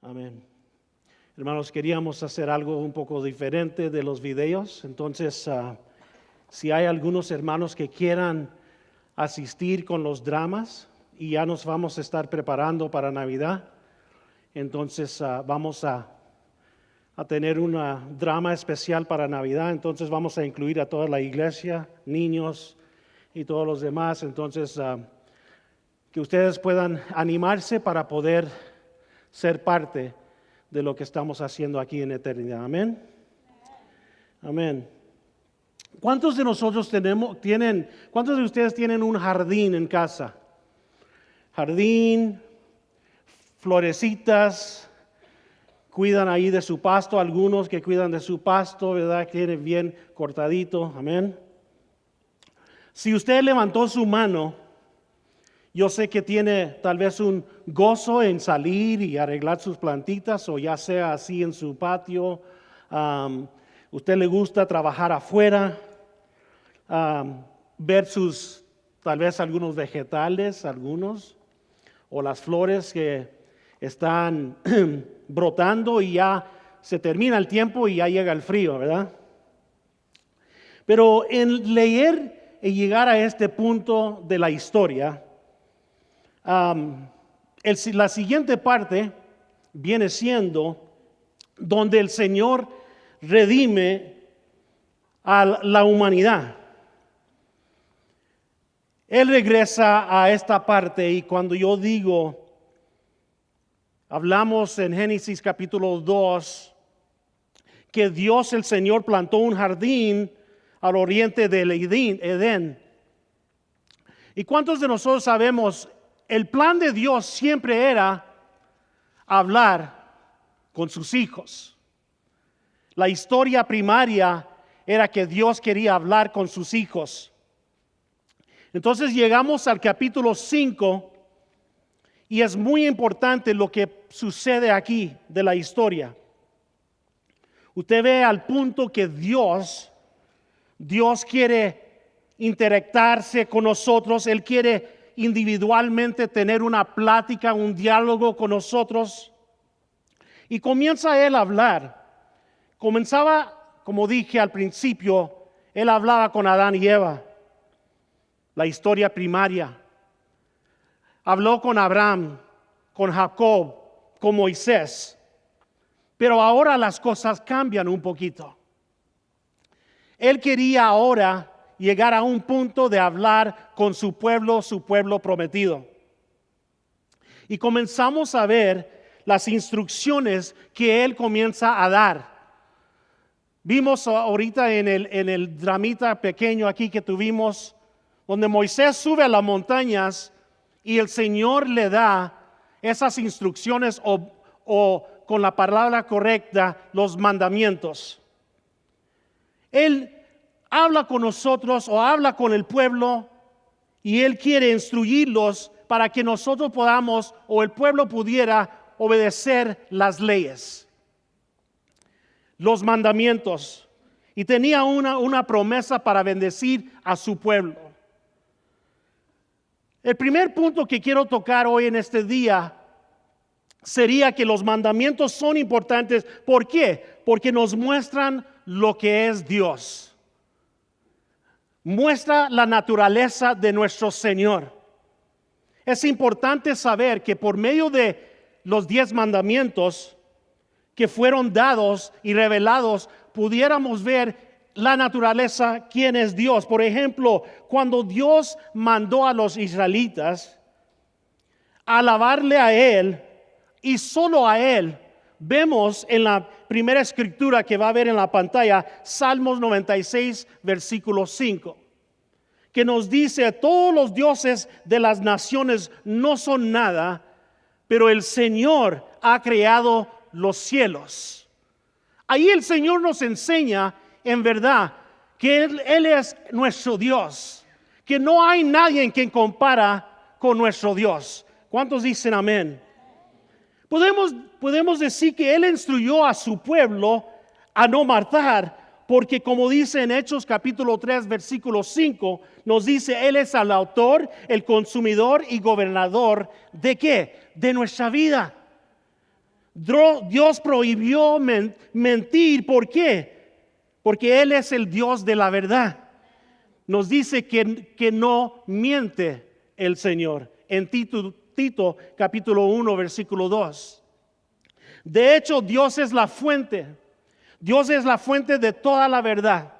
Amén. Hermanos, queríamos hacer algo un poco diferente de los videos. Entonces, si hay algunos hermanos que quieran asistir con los dramas, y ya nos vamos a estar preparando para Navidad, entonces vamos a tener una drama especial para Navidad. Entonces vamos a incluir a toda la iglesia, niños y todos los demás. Entonces, que ustedes puedan animarse para poder ser parte de lo que estamos haciendo aquí en eternidad. Amén. Amén. ¿Cuántos de nosotros cuántos de ustedes tienen un jardín en casa? Jardín, florecitas, cuidan ahí de su pasto, algunos que cuidan de su pasto, ¿verdad? Que tiene bien cortadito, amén. Si usted levantó su mano, yo sé que tiene tal vez un gozo en salir y arreglar sus plantitas, o ya sea así en su patio. Usted le gusta trabajar afuera, ver tal vez algunos vegetales, o las flores que están brotando y ya se termina el tiempo y ya llega el frío, ¿verdad? Pero en leer y llegar a este punto de la historia, la siguiente parte viene siendo donde el Señor redime a la humanidad. Él regresa a esta parte, y cuando yo digo, hablamos en Génesis capítulo 2, que Dios el Señor plantó un jardín al oriente del Edén. ¿Y cuántos de nosotros sabemos? El plan de Dios siempre era hablar con sus hijos. La historia primaria era que Dios quería hablar con sus hijos. Entonces llegamos al capítulo 5 y es muy importante lo que sucede aquí de la historia. Usted ve al punto que Dios quiere interactuarse con nosotros. Él quiere individualmente tener una plática, un diálogo con nosotros. Y comienza Él a hablar. Comenzaba, como dije al principio, Él hablaba con Adán y Eva. La historia primaria. Habló con Abraham, con Jacob, con Moisés. Pero ahora las cosas cambian un poquito. Él quería ahora llegar a un punto de hablar con su pueblo prometido. Y comenzamos a ver las instrucciones que Él comienza a dar. Vimos ahorita en el dramita pequeño aquí que tuvimos, donde Moisés sube a las montañas y el Señor le da esas instrucciones o con la palabra correcta, los mandamientos. Él habla con nosotros o habla con el pueblo y Él quiere instruirlos para que nosotros podamos o el pueblo pudiera obedecer las leyes, los mandamientos. Y tenía una promesa para bendecir a su pueblo. El primer punto que quiero tocar hoy en este día sería que los mandamientos son importantes. ¿Por qué? Porque nos muestran lo que es Dios. Muestra la naturaleza de nuestro Señor. Es importante saber que por medio de los 10 mandamientos que fueron dados y revelados, pudiéramos ver la naturaleza, quién es Dios. Por ejemplo, cuando Dios mandó a los israelitas a alabarle a Él y solo a Él, vemos en la primera escritura que va a ver en la pantalla, Salmos 96, versículo 5, que nos dice: todos los dioses de las naciones no son nada, pero el Señor ha creado los cielos. Ahí el Señor nos enseña en verdad que Él es nuestro Dios, que no hay nadie en quien compara con nuestro Dios. ¿Cuántos dicen amén? Podemos decir que Él instruyó a su pueblo a no matar, porque como dice en Hechos capítulo 3 versículo 5, nos dice: Él es el autor, el consumidor y gobernador ¿de qué? De nuestra vida. Dios prohibió mentir. ¿Por qué? Porque Él es el Dios de la verdad. Nos dice que no miente el Señor. En Tito capítulo 1 versículo 2. De hecho, Dios es la fuente. Dios es la fuente de toda la verdad.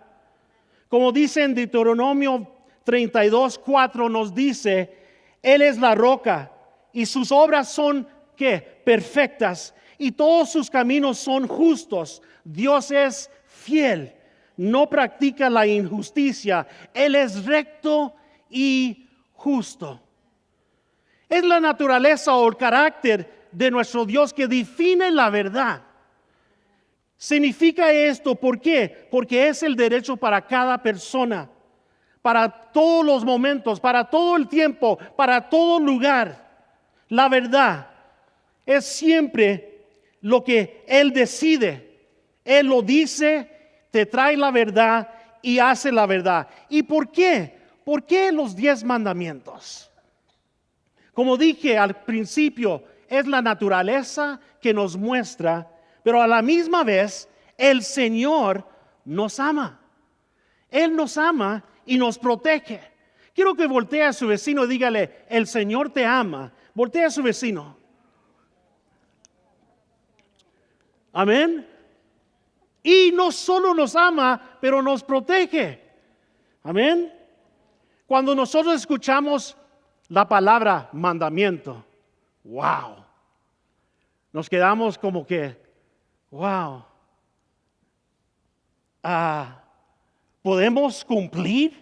Como dice en Deuteronomio 32:4, nos dice, Él es la roca y sus obras son, ¿qué? Perfectas, y todos sus caminos son justos. Dios es fiel, no practica la injusticia. Él es recto y justo. Es la naturaleza o el carácter de nuestro Dios que define la verdad. Significa esto, ¿por qué? Porque es el derecho para cada persona, para todos los momentos, para todo el tiempo, para todo lugar. La verdad es siempre lo que Él decide. Él lo dice, te trae la verdad y hace la verdad. ¿Y por qué? ¿Por qué los 10 mandamientos? Como dije al principio, es la naturaleza que nos muestra, pero a la misma vez el Señor nos ama. Él nos ama y nos protege. Quiero que voltee a su vecino y dígale, el Señor te ama. Voltea a su vecino. Amén. Y no solo nos ama, pero nos protege. Amén. Cuando nosotros escuchamos la palabra mandamiento, wow, nos quedamos como que, wow, ¿podemos cumplir?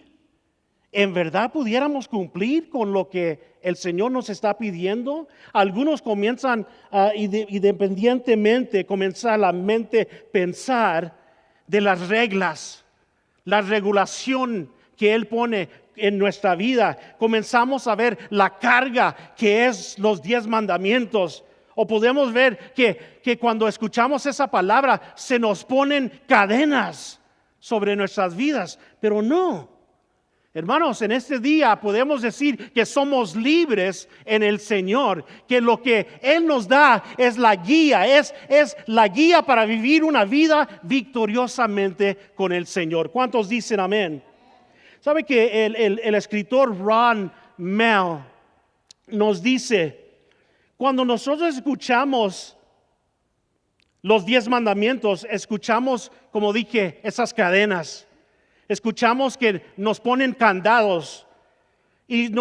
¿En verdad pudiéramos cumplir con lo que el Señor nos está pidiendo? Algunos comienzan independientemente, comienza la mente pensar de las reglas, la regulación que Él pone en nuestra vida. Comenzamos a ver la carga que es los 10 mandamientos. O podemos ver que cuando escuchamos esa palabra se nos ponen cadenas sobre nuestras vidas, pero no. Hermanos, en este día podemos decir que somos libres en el Señor, que lo que Él nos da es la guía, es la guía para vivir una vida victoriosamente con el Señor. ¿Cuántos dicen amén? ¿Sabe que el escritor Ron Mell nos dice, cuando nosotros escuchamos los 10 mandamientos, escuchamos, como dije, esas cadenas. Escuchamos que nos ponen candados y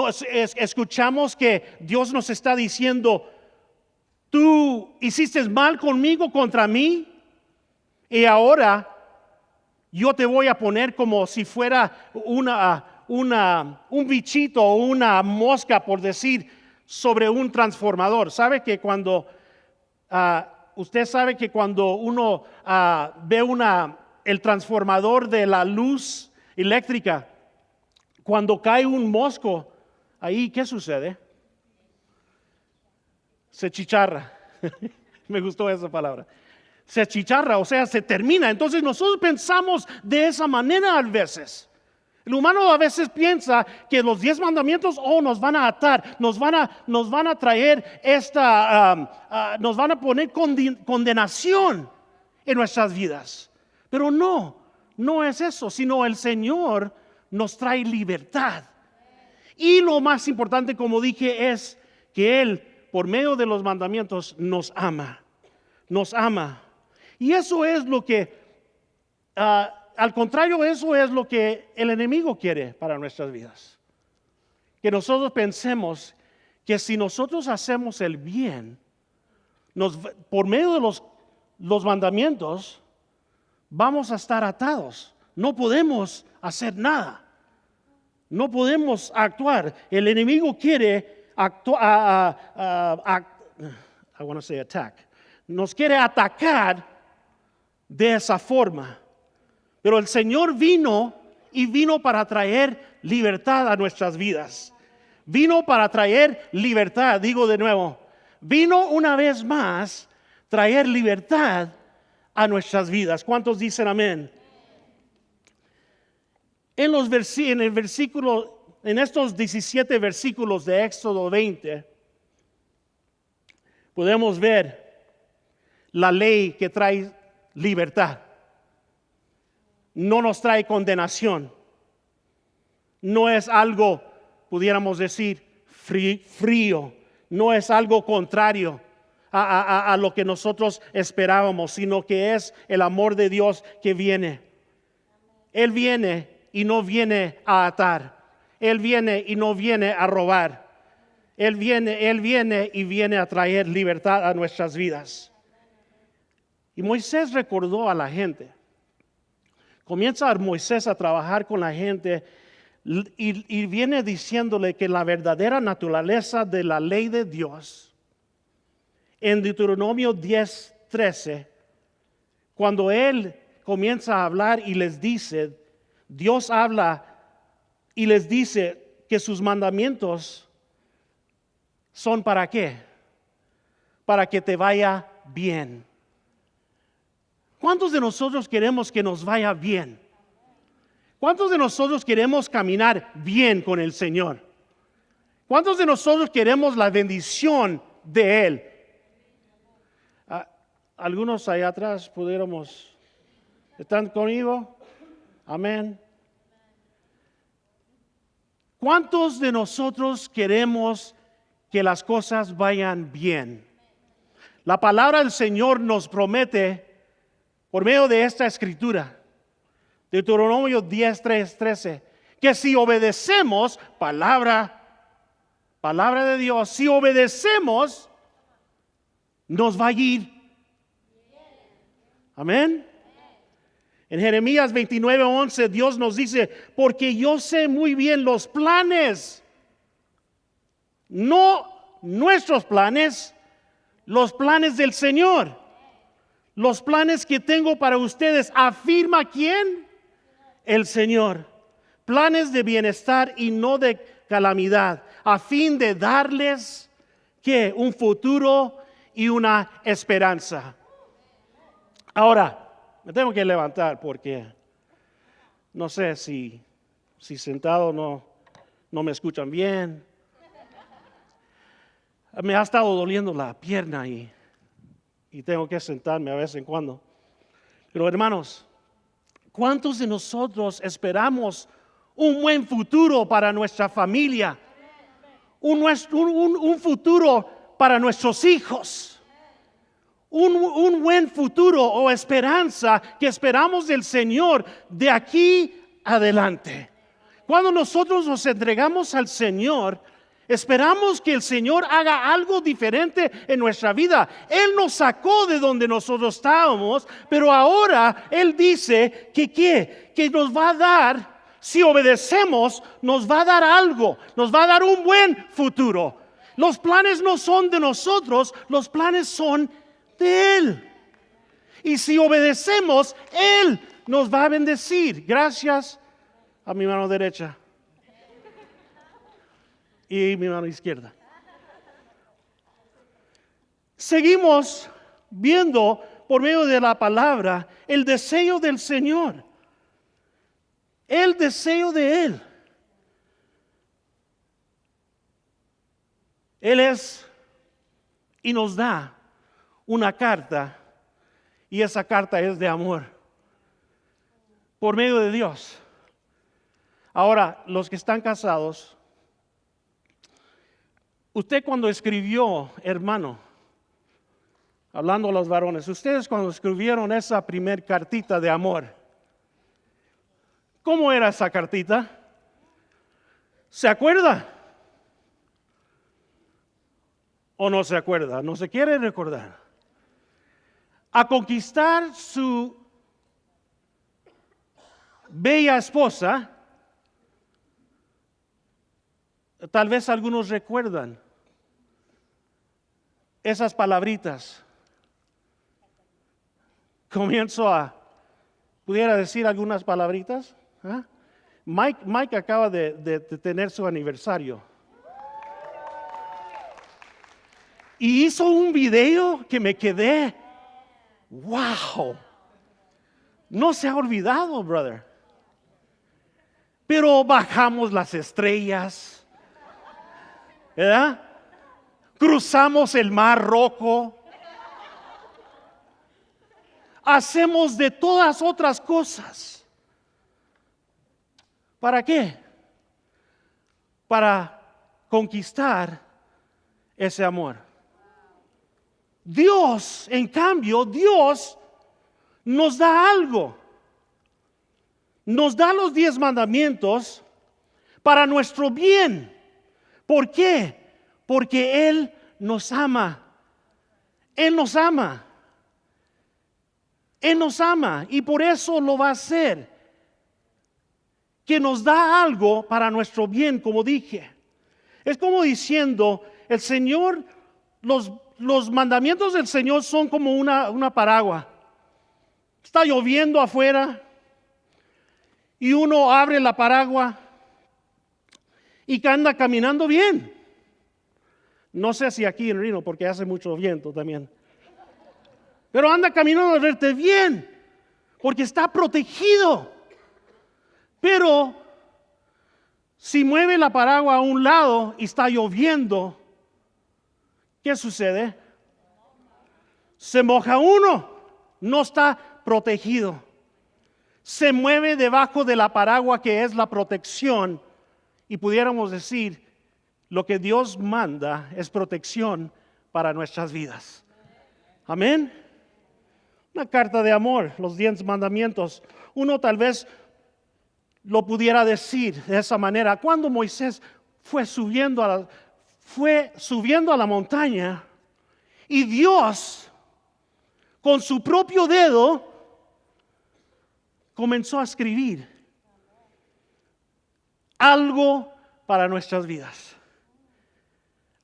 escuchamos que Dios nos está diciendo, tú hiciste mal conmigo, contra mí, y ahora yo te voy a poner como si fuera un bichito o una mosca, por decir, sobre un transformador. ¿Sabe que cuando usted sabe que cuando uno ve el transformador de la luz eléctrica, cuando cae un mosco, ahí ¿qué sucede? Se chicharra. Me gustó esa palabra. Se chicharra, o sea, se termina. Entonces nosotros pensamos de esa manera a veces. El humano a veces piensa que los 10 mandamientos nos van a atar, nos van a traer nos van a poner condenación en nuestras vidas. Pero no es eso, sino el Señor nos trae libertad. Y lo más importante, como dije, es que Él, por medio de los mandamientos, nos ama. Nos ama. Y eso es lo que, al contrario, eso es lo que el enemigo quiere para nuestras vidas. Que nosotros pensemos que si nosotros hacemos el bien, por medio de los mandamientos, vamos a estar atados. No podemos hacer nada. No podemos actuar. El enemigo quiere nos quiere atacar de esa forma. Pero el Señor vino para traer libertad a nuestras vidas. Vino para traer libertad, digo de nuevo. Vino una vez más traer libertad a nuestras vidas. ¿Cuántos dicen amén? En estos 17 versículos de Éxodo 20, podemos ver la ley que trae libertad. No nos trae condenación. No es algo, pudiéramos decir, frío. No es algo contrario a lo que nosotros esperábamos, sino que es el amor de Dios que viene. Él viene y no viene a atar. Él viene y no viene a robar. Él viene y viene a traer libertad a nuestras vidas. Y Moisés recordó a la gente. Comienza Moisés a trabajar con la gente y viene diciéndole que la verdadera naturaleza de la ley de Dios, en Deuteronomio 10:13, cuando él comienza a hablar y les dice, Dios habla y les dice que sus mandamientos son ¿para qué? Para que te vaya bien. ¿Cuántos de nosotros queremos que nos vaya bien? ¿Cuántos de nosotros queremos caminar bien con el Señor? ¿Cuántos de nosotros queremos la bendición de Él? Algunos allá atrás pudiéramos. ¿Están conmigo? Amén. ¿Cuántos de nosotros queremos que las cosas vayan bien? La palabra del Señor nos promete por medio de esta escritura, Deuteronomio 10:13, que si obedecemos, palabra de Dios, si obedecemos, nos va a ir. Amén. En Jeremías 29:11 Dios nos dice, porque yo sé muy bien los planes, no nuestros planes, los planes del Señor, los planes que tengo para ustedes. ¿Afirma quién? El Señor. Planes de bienestar y no de calamidad, a fin de darles ¿qué? Un futuro y una esperanza. Ahora, me tengo que levantar porque no sé si sentado no me escuchan bien. Me ha estado doliendo la pierna y tengo que sentarme a vez en cuando. Pero hermanos, ¿cuántos de nosotros esperamos un buen futuro para nuestra familia? Un futuro para nuestros hijos. Un buen futuro o esperanza que esperamos del Señor de aquí adelante. Cuando nosotros nos entregamos al Señor, esperamos que el Señor haga algo diferente en nuestra vida. Él nos sacó de donde nosotros estábamos, pero ahora Él dice que nos va a dar, si obedecemos, nos va a dar algo, nos va a dar un buen futuro. Los planes no son de nosotros, los planes son de Él. Y si obedecemos, Él nos va a bendecir. Gracias a mi mano derecha y mi mano izquierda. Seguimos viendo por medio de la palabra el deseo del Señor, el deseo de Él. Él es y nos da una carta, y esa carta es de amor por medio de Dios. Ahora, los que están casados, usted cuando escribió, hermano, hablando a los varones, ustedes cuando escribieron esa primer cartita de amor, ¿cómo era esa cartita? ¿Se acuerda? ¿O no se acuerda? ¿No se quiere recordar? A conquistar su bella esposa, tal vez algunos recuerdan esas palabritas. Comienzo pudiera decir algunas palabritas. ¿Ah? Mike acaba de tener su aniversario. Y hizo un video que me quedé, wow, no se ha olvidado, brother. Pero bajamos las estrellas, ¿verdad? Cruzamos el Mar Rojo. hacemos de todas otras cosas. ¿Para qué? Para conquistar ese amor. Dios, en cambio, Dios nos da algo. Nos da los 10 mandamientos para nuestro bien. ¿Por qué? Porque Él nos ama. Él nos ama. Él nos ama y por eso lo va a hacer. Que nos da algo para nuestro bien, como dije. Es como diciendo, el Señor, los mandamientos del Señor son como una paraguas. Está lloviendo afuera y uno abre la paraguas y anda caminando bien. No sé si aquí en Reno, porque hace mucho viento también. Pero anda caminando verte bien, porque está protegido. Pero si mueve la paraguas a un lado y está lloviendo, ¿qué sucede? Se moja uno, no está protegido. Se mueve debajo de la paraguas que es la protección. Y pudiéramos decir, lo que Dios manda es protección para nuestras vidas. Amén. Una carta de amor, los 10 mandamientos. Uno tal vez lo pudiera decir de esa manera. Cuando Moisés fue subiendo a la montaña y Dios con su propio dedo comenzó a escribir algo para nuestras vidas,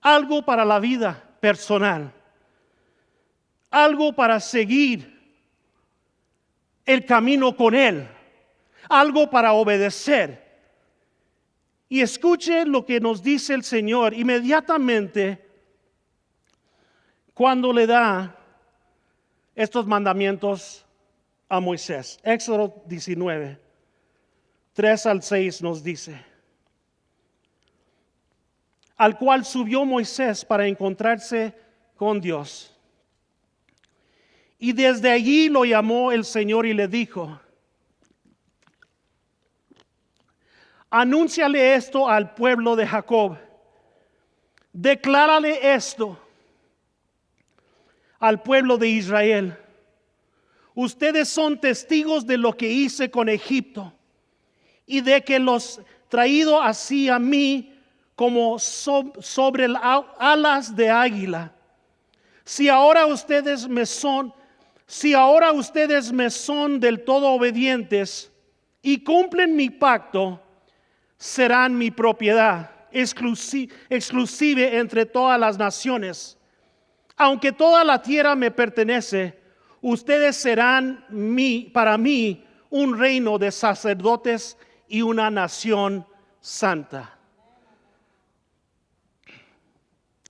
algo para la vida personal, algo para seguir el camino con Él, algo para obedecer. Y escuche lo que nos dice el Señor inmediatamente cuando le da estos mandamientos a Moisés. Éxodo 19, 3 al 6 nos dice: al cual subió Moisés para encontrarse con Dios. Y desde allí lo llamó el Señor y le dijo: anúnciale esto al pueblo de Jacob. Declárale esto al pueblo de Israel. Ustedes son testigos de lo que hice con Egipto y de que los traído así a mí como sobre alas de águila. Si ahora ustedes me son del todo obedientes y cumplen mi pacto, serán mi propiedad exclusiva entre todas las naciones. Aunque toda la tierra me pertenece, ustedes serán para mí un reino de sacerdotes y una nación santa.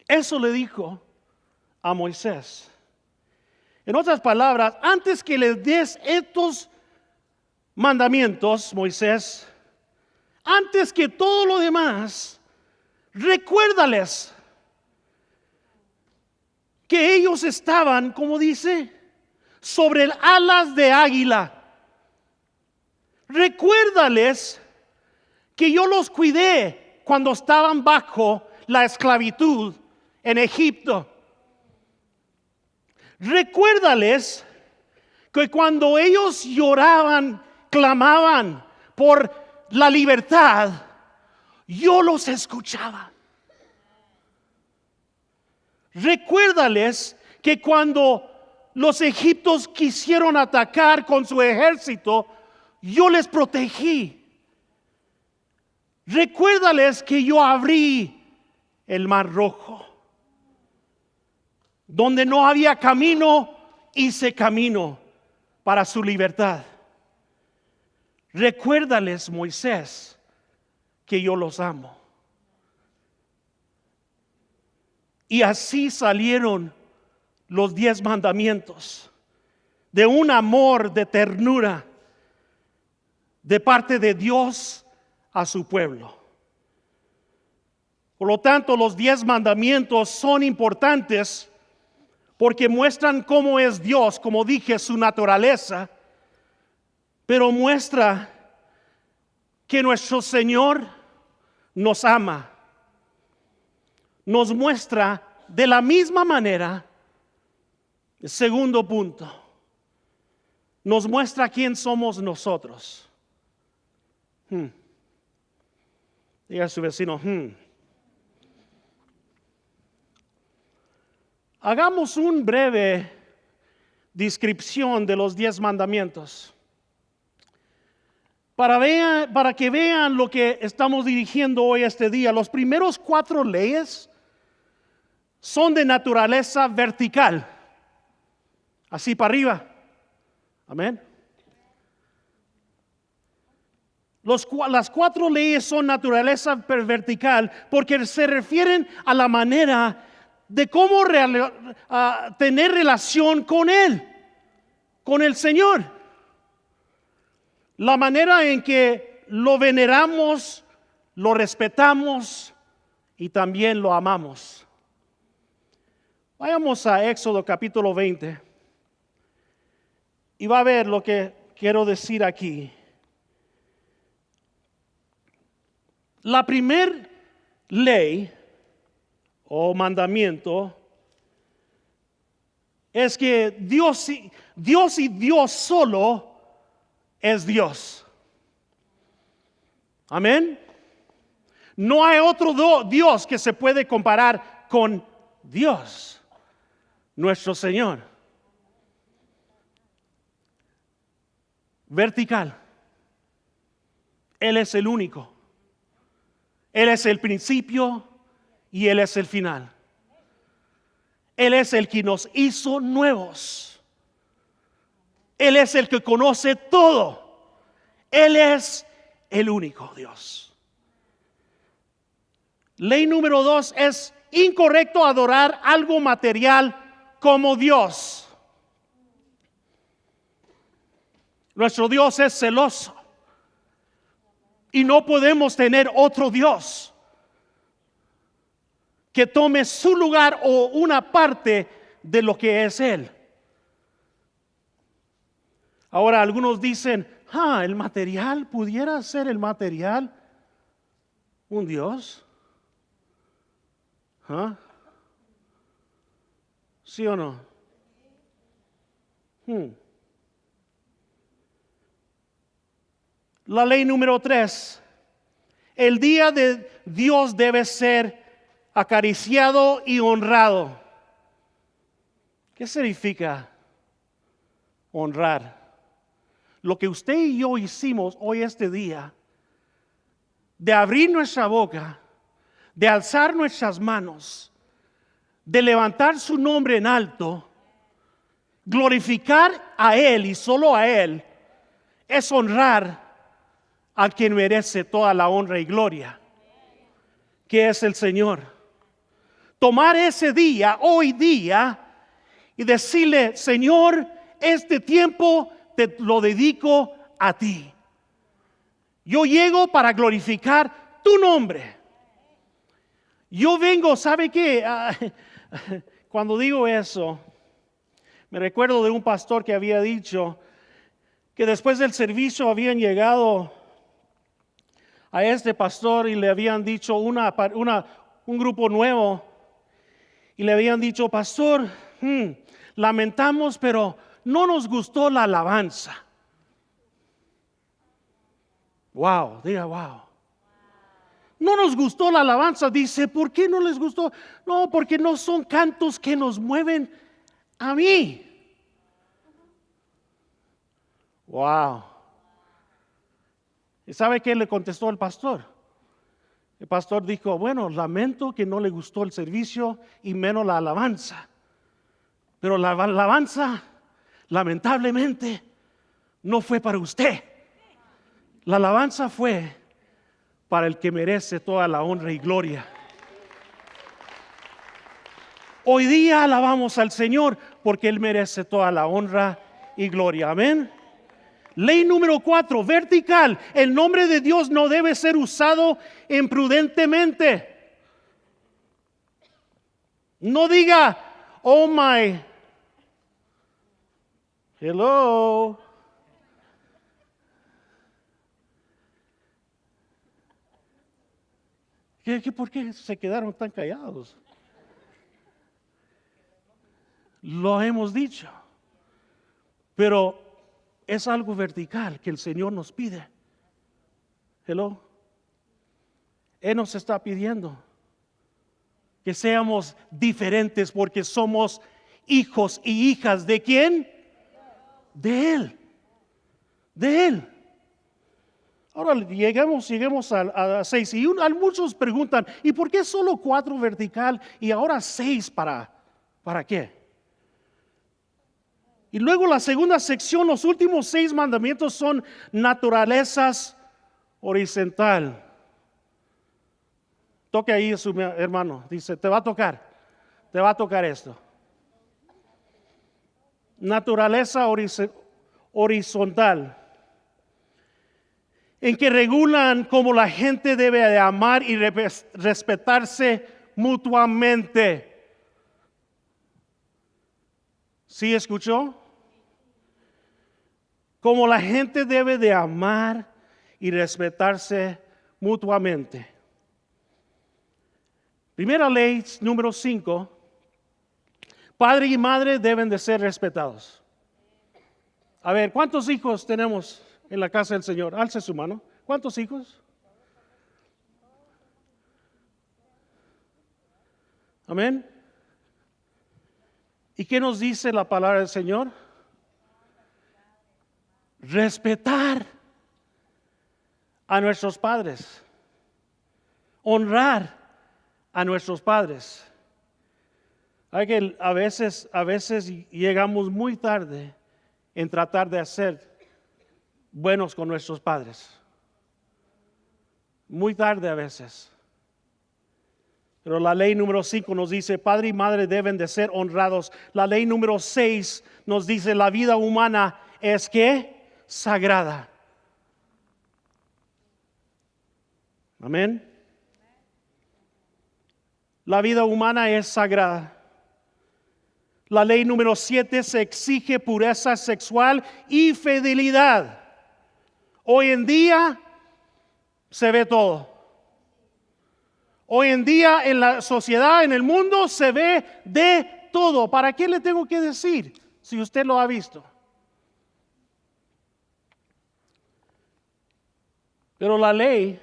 Eso le dijo a Moisés. En otras palabras, antes que les des estos mandamientos, Moisés, antes que todo lo demás, recuérdales que ellos estaban, como dice, sobre alas de águila. Recuérdales que yo los cuidé cuando estaban bajo la esclavitud en Egipto. Recuérdales que cuando ellos lloraban, clamaban por la libertad, yo los escuchaba. Recuérdales que cuando los egipcios quisieron atacar con su ejército, yo les protegí. Recuérdales que yo abrí el mar rojo. Donde no había camino, hice camino para su libertad. Recuérdales, Moisés, que yo los amo. Y así salieron los 10 mandamientos de un amor de ternura de parte de Dios a su pueblo. Por lo tanto, los 10 mandamientos son importantes porque muestran cómo es Dios, como dije, su naturaleza, pero muestra que nuestro Señor nos ama. Nos muestra de la misma manera, el segundo punto, nos muestra quién somos nosotros. Diga a su vecino, Hagamos una breve descripción de los 10 mandamientos. Para que vean lo que estamos dirigiendo hoy este día. Los primeros 4 leyes son de naturaleza vertical. Así para arriba. Amén. Las 4 leyes son naturaleza vertical porque se refieren a la manera de cómo tener relación con Él, con el Señor. La manera en que lo veneramos, lo respetamos y también lo amamos. Vayamos a Éxodo capítulo 20 y va a ver lo que quiero decir aquí. La primer ley o mandamiento es que Dios y Dios solo es Dios. Amén. No hay otro Dios que se puede comparar con Dios, nuestro Señor. Vertical. Él es el único. Él es el principio y Él es el final. Él es el que nos hizo nuevos. Él es el que conoce todo. Él es el único Dios. Ley número 2 es incorrecto adorar algo material como Dios. Nuestro Dios es celoso y no podemos tener otro Dios que tome su lugar o una parte de lo que es Él. Ahora algunos dicen, el material, ¿pudiera ser el material un Dios? ¿Sí o no? La ley número 3. El día de Dios debe ser acariciado y honrado. ¿Qué significa honrar? Lo que usted y yo hicimos hoy este día, de abrir nuestra boca, de alzar nuestras manos, de levantar su nombre en alto, glorificar a Él y solo a Él, es honrar a quien merece toda la honra y gloria, que es el Señor. Tomar ese día, hoy día, y decirle, Señor, este tiempo te lo dedico a ti. Yo llego para glorificar tu nombre. Yo vengo, ¿sabe qué? Cuando digo eso, me recuerdo de un pastor que había dicho que después del servicio habían llegado a este pastor y le habían dicho un grupo nuevo y le habían dicho, pastor, lamentamos, pero no nos gustó la alabanza. Wow, diga wow. No nos gustó la alabanza. Dice, ¿por qué no les gustó? No, porque no son cantos que nos mueven a mí. Wow. ¿Y sabe qué le contestó el pastor? El pastor dijo, bueno, lamento que no le gustó el servicio y menos la alabanza. Pero la alabanza, lamentablemente, no fue para usted. La alabanza fue para el que merece toda la honra y gloria. Hoy día alabamos al Señor porque Él merece toda la honra y gloria. Amén. Ley número 4, vertical. El nombre de Dios no debe ser usado imprudentemente. No diga, Oh my. Hello. ¿Por qué se quedaron tan callados? Lo hemos dicho. Pero es algo vertical que el Señor nos pide. Hello. Él nos está pidiendo que seamos diferentes porque somos hijos y hijas de ¿quién? De Él. De Él. Ahora lleguemos a 6. Y muchos preguntan, ¿y por qué solo 4 vertical y ahora 6 para qué? Y luego la segunda sección, los últimos 6 mandamientos son naturalezas horizontal. Toque ahí a su hermano, dice, te va a tocar esto. Naturaleza horizontal, en que regulan cómo la gente debe de amar y respetarse mutuamente. ¿Sí escuchó? Cómo la gente debe de amar y respetarse mutuamente. Primera ley, número 5. Padre y madre deben de ser respetados. A ver, ¿cuántos hijos tenemos en la casa del Señor? Alce su mano. ¿Cuántos hijos? Amén. ¿Y qué nos dice la palabra del Señor? Respetar a nuestros padres. Honrar a nuestros padres. Hay que a veces llegamos muy tarde en tratar de ser buenos con nuestros padres. Muy tarde a veces. Pero la ley número 5 nos dice, padre y madre deben de ser honrados. La ley número 6 nos dice, la vida humana es ¿qué? Sagrada. Amén. La vida humana es sagrada. La ley número 7 se exige pureza sexual y fidelidad. Hoy en día se ve todo. Hoy en día en la sociedad, en el mundo, se ve de todo. ¿Para qué le tengo que decir si usted lo ha visto? Pero la ley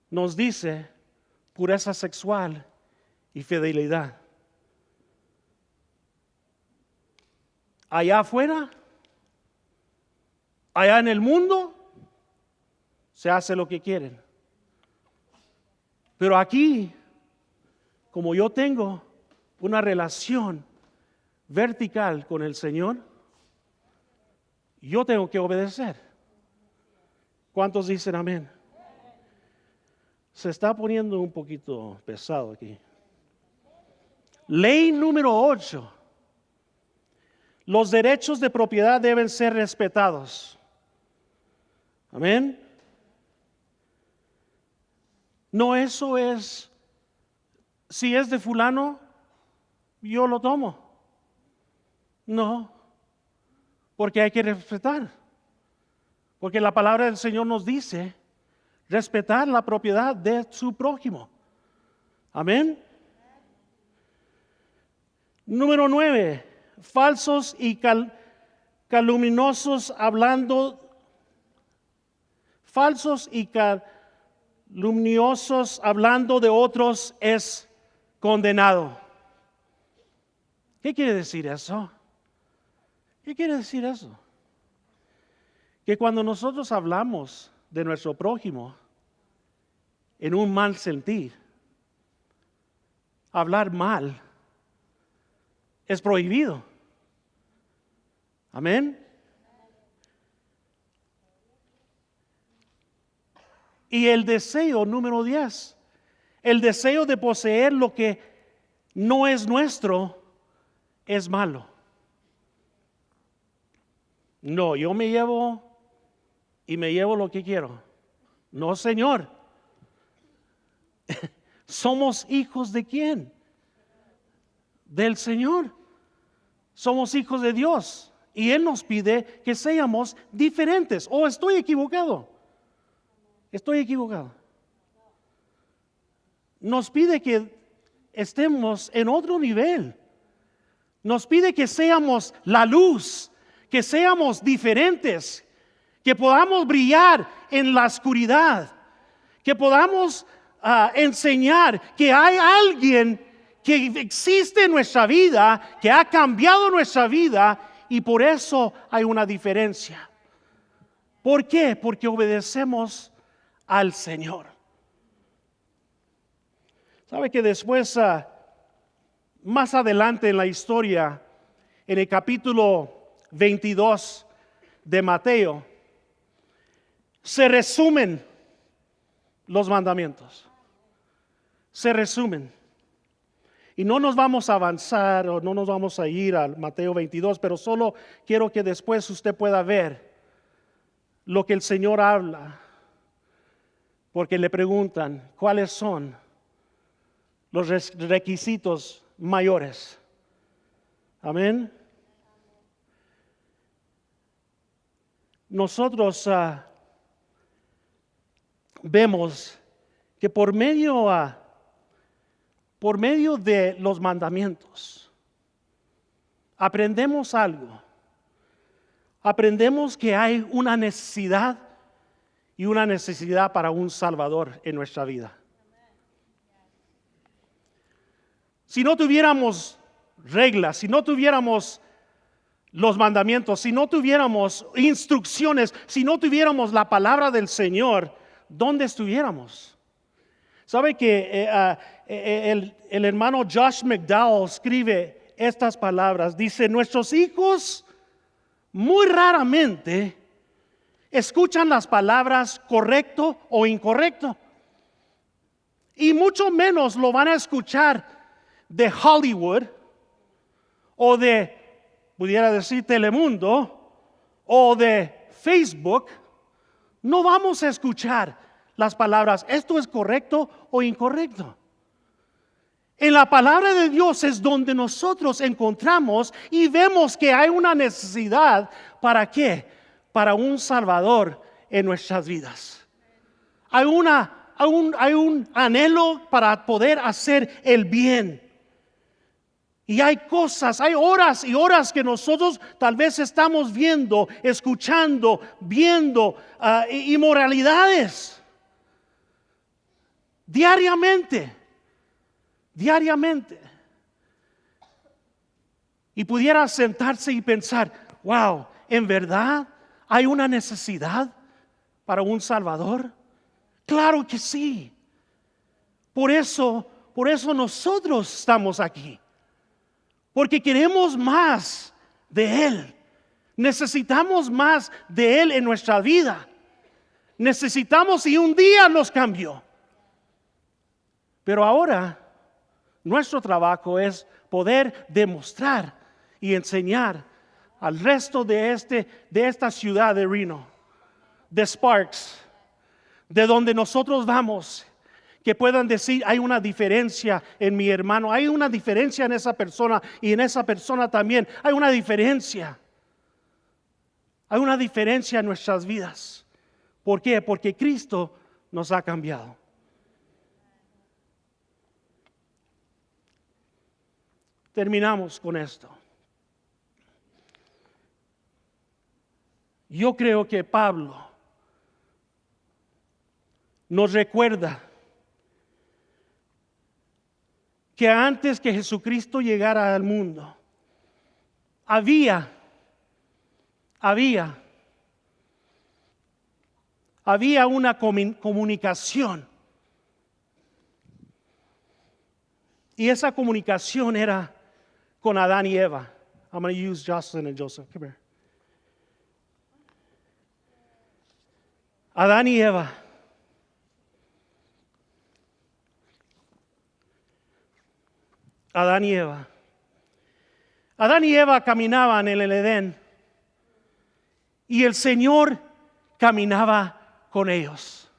nos dice pureza sexual y fidelidad. Allá afuera, allá en el mundo, se hace lo que quieren. Pero aquí, como yo tengo una relación vertical con el Señor, yo tengo que obedecer. ¿Cuántos dicen amén? Se está poniendo un poquito pesado aquí. Ley número 8. Los derechos de propiedad deben ser respetados. Amén. No, eso es, si es de fulano, yo lo tomo. No, porque hay que respetar. Porque la palabra del Señor nos dice respetar la propiedad de su prójimo. Amén. Número 9. Falsos y calumniosos hablando. Falsos y calumniosos hablando de otros es condenado. ¿Qué quiere decir eso? ¿Qué quiere decir eso? Que cuando nosotros hablamos de nuestro prójimo en un mal sentir, hablar mal es prohibido. Amén. Y el deseo número 10, el deseo de poseer lo que no es nuestro es malo. No, yo me llevo lo que quiero. No, Señor. ¿Somos hijos de quién? del Señor. Somos hijos de Dios y Él nos pide que seamos diferentes. ¿O estoy equivocado? Estoy equivocado. Nos pide que estemos en otro nivel. Nos pide que seamos la luz, que seamos diferentes, que podamos brillar en la oscuridad, que podamos enseñar que hay alguien que existe en nuestra vida, que ha cambiado nuestra vida y por eso hay una diferencia. ¿Por qué? Porque obedecemos al Señor. ¿Sabe que después, más adelante en la historia, en el capítulo 22 de Mateo, se resumen los mandamientos? Se resumen. Y no nos vamos a avanzar o no nos vamos a ir al Mateo 22, pero solo quiero que después usted pueda ver lo que el Señor habla. Porque le preguntan, ¿cuáles son los requisitos mayores? Amén. Nosotros vemos que por medio de los mandamientos aprendemos algo. Aprendemos que hay una necesidad y una necesidad para un Salvador en nuestra vida. Si no tuviéramos reglas, si no tuviéramos los mandamientos, si no tuviéramos instrucciones, si no tuviéramos la palabra del Señor, ¿dónde estuviéramos? ¿Sabe que el hermano Josh McDowell escribe estas palabras? Dice, nuestros hijos muy raramente escuchan las palabras correcto o incorrecto. Y mucho menos lo van a escuchar de Hollywood o de, pudiera decir, Telemundo o de Facebook. No vamos a escuchar las palabras, esto es correcto o incorrecto. En la palabra de Dios es donde nosotros encontramos y vemos que hay una necesidad. ¿Para qué? Para un Salvador en nuestras vidas. Hay un anhelo para poder hacer el bien. Y hay cosas, hay horas y horas que nosotros tal vez estamos viendo, escuchando, viendo inmoralidades. Diariamente. Y pudiera sentarse y pensar, wow, ¿en verdad hay una necesidad para un Salvador? Claro que sí. Por eso nosotros estamos aquí. Porque queremos más de Él. Necesitamos más de Él en nuestra vida. Necesitamos y un día nos cambió. Pero ahora nuestro trabajo es poder demostrar y enseñar al resto de esta ciudad de Reno, de Sparks, de donde nosotros vamos, que puedan decir, hay una diferencia en mi hermano, hay una diferencia en esa persona y en esa persona también, hay una diferencia. Hay una diferencia en nuestras vidas. ¿Por qué? Porque Cristo nos ha cambiado. Terminamos con esto. Yo creo que Pablo nos recuerda que antes que Jesucristo llegara al mundo, había una comunicación. Y esa comunicación era con Adán y Eva. I'm going to use Jocelyn and Joseph. Come here. Adán y Eva. Adán y Eva. Adán y Eva caminaban en el Edén. Y el Señor caminaba con ellos.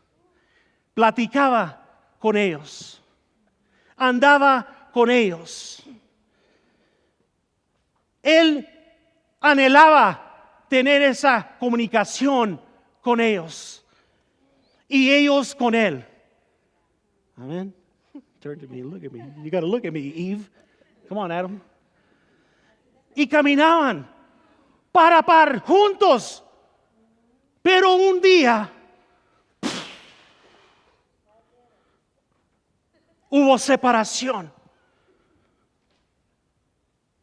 Platicaba con ellos. Andaba con ellos. Él anhelaba tener esa comunicación con ellos y ellos con él. Amén. Turn to me, look at me. You got to look at me, Eve. Come on, Adam. Y caminaban para par juntos. Pero un día hubo separación.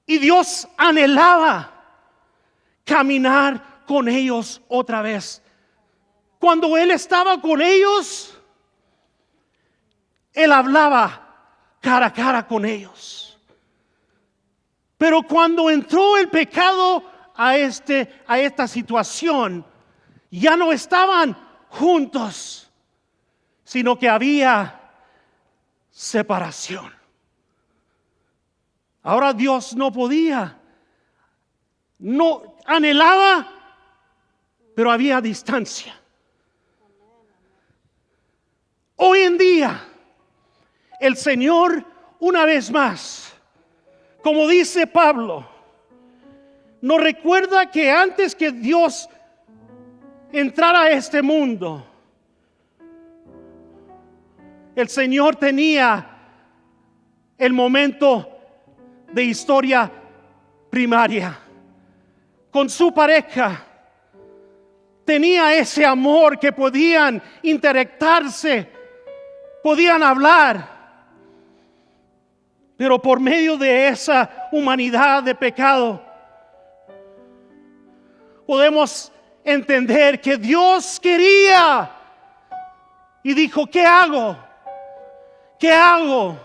Y Dios anhelaba caminar con ellos otra vez. Cuando Él estaba con ellos, Él hablaba cara a cara con ellos. Pero cuando entró el pecado a esta situación, ya no estaban juntos, sino que había separación. Ahora Dios no podía, no anhelaba, pero había distancia. Hoy en día, el Señor, una vez más, como dice Pablo, nos recuerda que antes que Dios entrara a este mundo, el Señor tenía el momento de historia primaria con su pareja. Tenía ese amor que podían interactuarse, podían hablar. Pero por medio de esa humanidad de pecado, podemos entender que Dios quería y dijo: ¿qué hago? ¿Qué hago?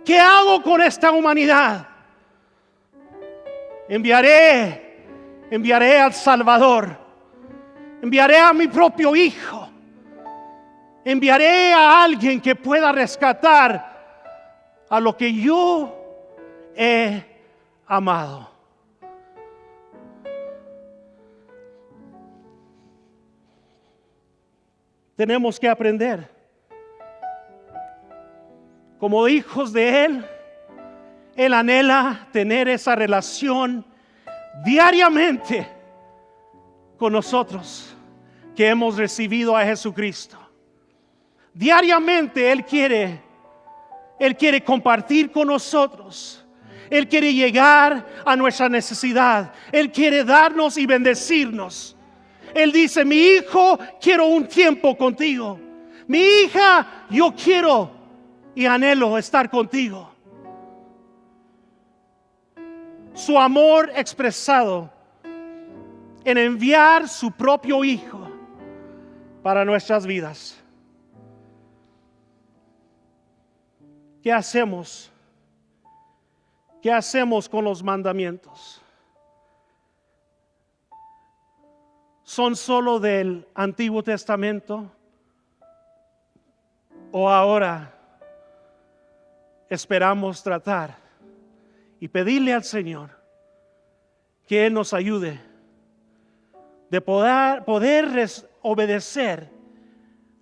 ¿Qué hago con esta humanidad? Enviaré al Salvador. Enviaré a mi propio Hijo. Enviaré a alguien que pueda rescatar a lo que yo he amado. Tenemos que aprender. Como hijos de Él, Él anhela tener esa relación diariamente con nosotros que hemos recibido a Jesucristo. Diariamente Él quiere compartir con nosotros. Él quiere llegar a nuestra necesidad. Él quiere darnos y bendecirnos. Él dice: mi hijo, quiero un tiempo contigo. Mi hija, yo quiero y anhelo estar contigo. Su amor expresado en enviar su propio Hijo para nuestras vidas. ¿Qué hacemos? ¿Qué hacemos con los mandamientos? ¿Son solo del Antiguo Testamento? ¿O ahora esperamos tratar y pedirle al Señor que Él nos ayude de poder obedecer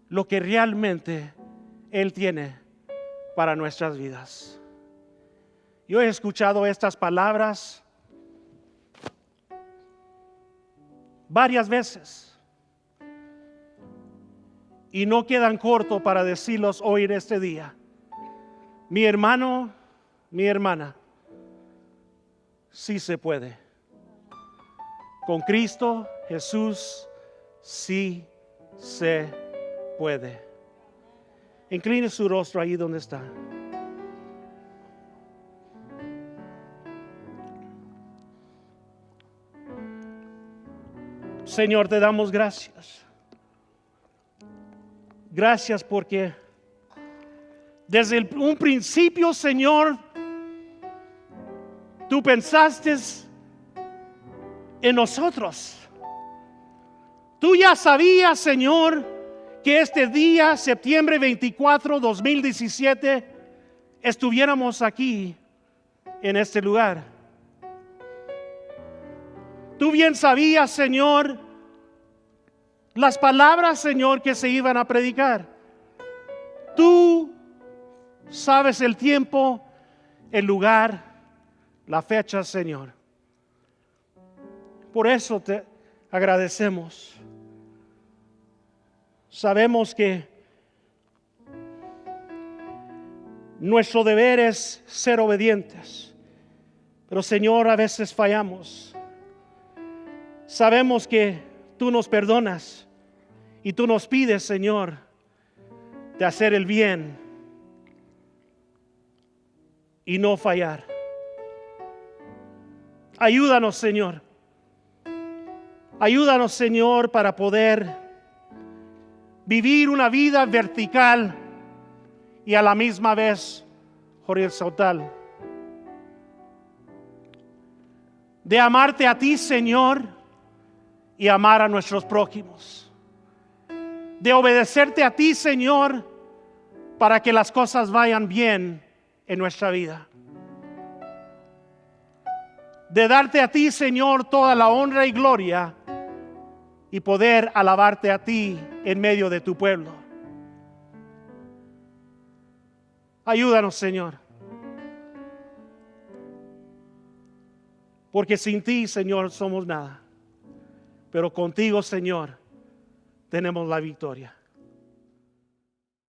lo que realmente Él tiene para nuestras vidas? Yo he escuchado estas palabras varias veces y no quedan cortos para decirlos hoy en este día. Mi hermano, mi hermana, sí se puede. Con Cristo Jesús sí se puede. Incline su rostro ahí donde está. Señor, te damos gracias. Gracias porque desde un principio, Señor, tú pensaste en nosotros. Tú ya sabías, Señor, que este día, septiembre 24, 2017, estuviéramos aquí en este lugar. Tú bien sabías, Señor, las palabras, Señor, que se iban a predicar. Tú sabes el tiempo, el lugar, la fecha, Señor. por eso te agradecemos. Sabemos que nuestro deber es ser obedientes, pero Señor, a veces fallamos. Sabemos que tú nos perdonas y tú nos pides, Señor, de hacer el bien y no fallar. Ayúdanos, Señor. Ayúdanos, Señor, para poder vivir una vida vertical y a la misma vez horizontal. De amarte a ti, Señor, y amar a nuestros prójimos. De obedecerte a ti, Señor, para que las cosas vayan bien en nuestra vida. De darte a ti, Señor, toda la honra y gloria y poder alabarte a ti en medio de tu pueblo. Ayúdanos, Señor. Porque sin ti, Señor, somos nada. Pero contigo, Señor, tenemos la victoria.